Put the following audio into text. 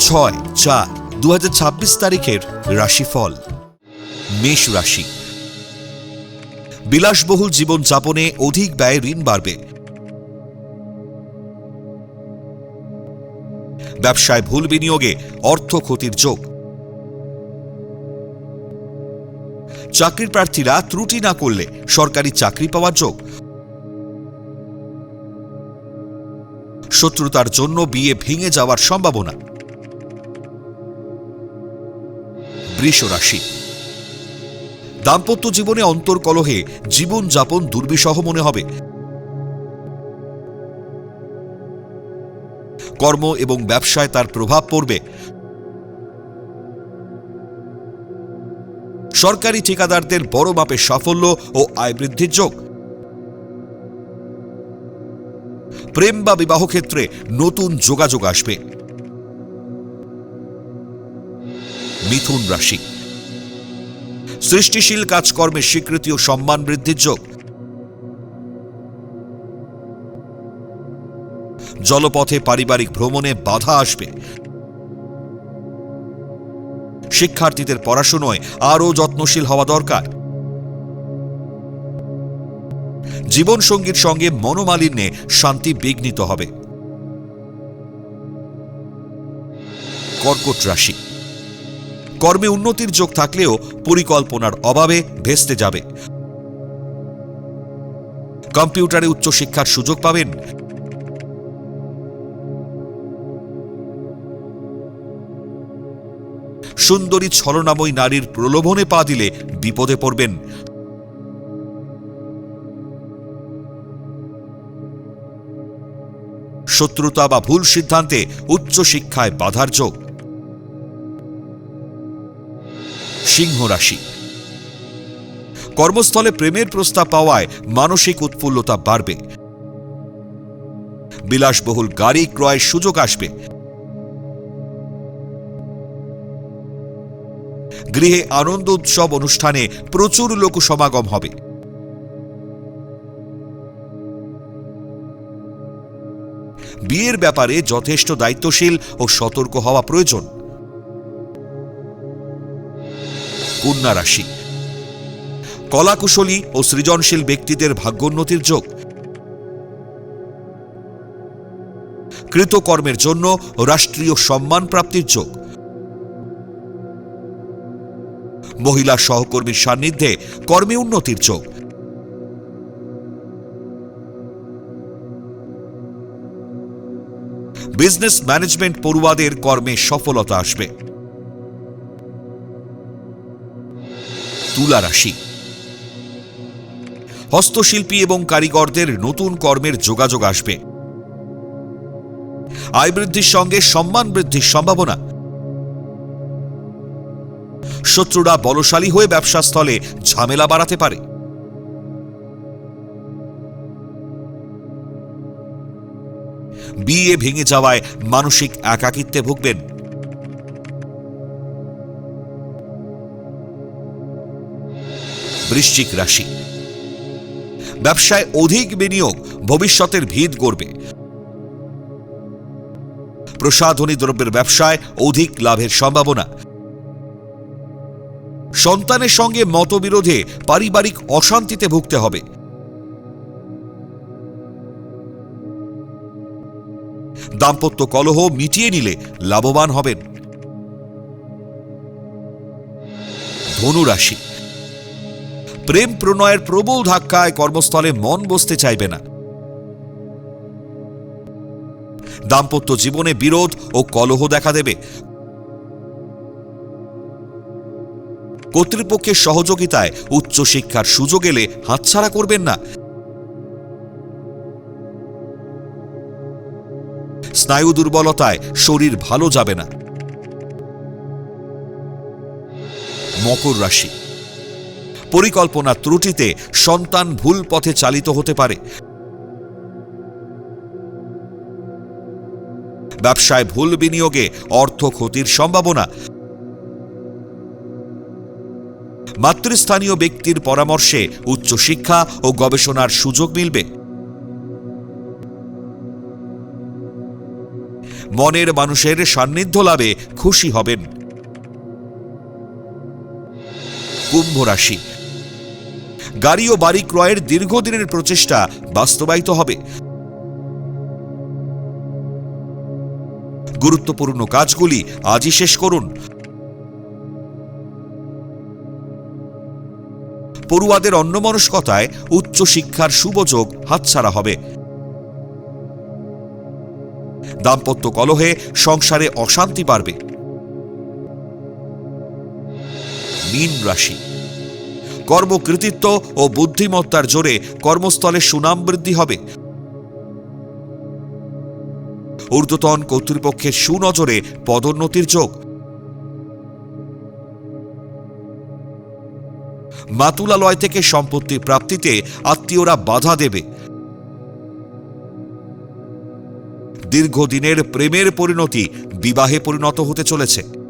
6/4/2026 তারিখের রাশিফল। মেষ রাশি। বিলাসবহুল জীবনযাপনে অধিক ব্যয়ে ঋণ বাড়বে। ব্যবসায় ভুল বিনিয়োগে অর্থ ক্ষতির যোগ। চাকরির প্রার্থীরা ত্রুটি না করলে সরকারি চাকরি পাওয়ার যোগ। শত্রুতার জন্য বিয়ে ভেঙে যাওয়ার সম্ভাবনা। বৃষ রাশি। দাম্পত্য জীবনে অন্তর্কলহে জীবনযাপন দুর্বিষহ মনে হবে। কর্ম এবং ব্যবসায় তার প্রভাব পড়বে। সরকারি ঠিকাদারদের বড় মাপের সাফল্য ও আয় বৃদ্ধির যোগ। প্রেম বা বিবাহ ক্ষেত্রে নতুন যোগাযোগ আসবে। মিথুন রাশি। সৃষ্টিশীল কাজকর্মের স্বীকৃতি ও সম্মান বৃদ্ধির যোগ। জলপথে পারিবারিক ভ্রমণে বাধা আসবে। শিক্ষার্থীদের পড়াশোনায় আরও যত্নশীল হওয়া দরকার। জীবনসঙ্গীর সঙ্গে মনোমালিন্যে শান্তি বিঘ্নিত হবে। কর্কট রাশি। কর্মে উন্নতির যোগ থাকলেও পরিকল্পনার অভাবে ভেস্তে যাবে। কম্পিউটারে উচ্চশিক্ষার সুযোগ পাবেন। সুন্দরী ছলনাময়ী নারীর প্রলোভনে পা দিলে বিপদে পড়বেন। শত্রুতা বা ভুল সিদ্ধান্তে উচ্চশিক্ষায় বাধার যোগ। সিংহ রাশি। কর্মস্থলে প্রেমের প্রস্তাব পাওয়ায় মানসিক উৎফুল্লতা বাড়বে। বিলাসবহুল গাড়ি ক্রয়ের সুযোগ আসবে। গৃহে আনন্দ উৎসব অনুষ্ঠানে প্রচুর লোক সমাগম হবে। বিয়ের ব্যাপারে যথেষ্ট দায়িত্বশীল ও সতর্ক হওয়া প্রয়োজন। কন্যা রাশি। কলাকুশলী ও সৃজনশীল ব্যক্তিদের ভাগ্যোন্নতির যোগ। কৃতকর্মের জন্য রাষ্ট্রীয় সম্মান প্রাপ্তির যোগ। মহিলা সহকর্মীর সান্নিধ্যে কর্মে উন্নতির যোগ। বিজনেস ম্যানেজমেন্ট পড়ুয়াদের কর্মে সফলতা আসবে। তুলা রাশি। হস্তশিল্পী এবং কারিগরদের নতুন কর্মের যোগাযোগ আসবে। আয় বৃদ্ধির সঙ্গে সম্মান বৃদ্ধির সম্ভাবনা। শত্রুরা বলশালী হয়ে ব্যবসাস্থলে ঝামেলা বাড়াতে পারে। বিয়ে ভেঙে যাওয়ায় মানসিক একাকিত্বে ভুগবেন। বৃশ্চিক রাশি। ব্যবসায় অধিক বিনিয়োগ ভবিষ্যতের ভিত গড়বে। প্রসাধনী দ্রব্যের ব্যবসায় অধিক লাভের সম্ভাবনা। সন্তানের সঙ্গে মতবিরোধে পারিবারিক অশান্তিতে ভুগতে হবে। দাম্পত্য কলহ মিটিয়ে নিলে লাভবান হবেন। ধনু রাশি। প্রেম প্রণয়ের প্রবল ধাক্কায় কর্মস্থলে মন বসতে চাইবে না। দাম্পত্য জীবনে বিরোধ ও কলহ দেখা দেবে। কর্তৃপক্ষের সহযোগিতায় উচ্চশিক্ষার সুযোগ এলে হাতছাড়া করবেন না। স্নায়ু দুর্বলতায় শরীর ভালো যাবে না। মকর রাশি। পরিকল্পনা ত্রুটিতে সন্তান ভুল পথে চালিত হতে পারে। ব্যবসায় ভুল বিনিয়োগে অর্থ ক্ষতির সম্ভাবনা। মাতৃস্থানীয় ব্যক্তির পরামর্শে উচ্চশিক্ষা ও গবেষণার সুযোগ মিলবে। মনের মানুষের সান্নিধ্য লাভে খুশি হবেন। কুম্ভ রাশি, গাড়ি ও বাড়ি ক্রয়ের দীর্ঘদিনের প্রচেষ্টা বাস্তবায়িত হবে। গুরুত্বপূর্ণ কাজগুলি আজই শেষ করুন। পড়ুয়াদের অন্যমনস্কতায় উচ্চ শিক্ষার সুযোগ হাতছাড়া হবে। দাম্পত্য কলহে সংসারে অশান্তি বাড়বে। মীন রাশি, কর্মকৃতিত্ব ও বুদ্ধিমত্তার জোরে কর্মস্থলে সুনাম বৃদ্ধি হবে। ঊর্ধ্বতন কর্তৃপক্ষের সুনজরে পদোন্নতির যোগ। মাতুলালয় থেকে সম্পত্তি প্রাপ্তিতে আত্মীয়রা বাধা দেবে। দীর্ঘদিনের প্রেমের পরিণতি বিবাহে পরিণত হতে চলেছে।